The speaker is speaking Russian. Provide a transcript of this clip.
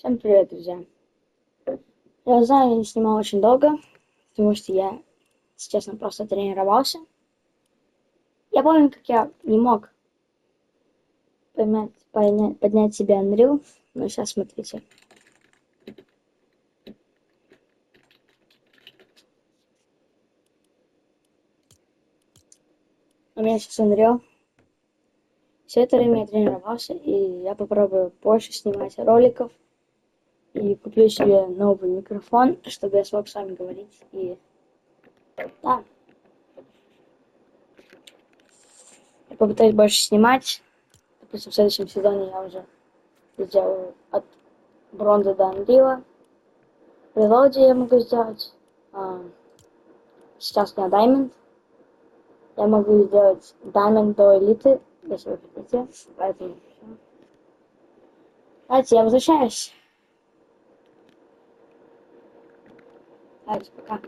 Всем привет, друзья! Я знаю, я не снимал очень долго, потому что я, если честно, просто тренировался. Я помню, как я не мог поднять себе Unreal, но сейчас смотрите. У меня сейчас Unreal. Все это время я тренировался, и я попробую больше снимать роликов. И куплю себе новый микрофон, чтобы я смог с вами говорить. И да, я попытаюсь больше снимать. Допустим, в следующем сезоне я уже сделаю от бронзы до Unreal. Релоуде я могу сделать. Сейчас у меня Diamond. Я могу сделать Diamond до элиты, если вы хотите. Поэтому давайте, я возвращаюсь. Давайте, пока.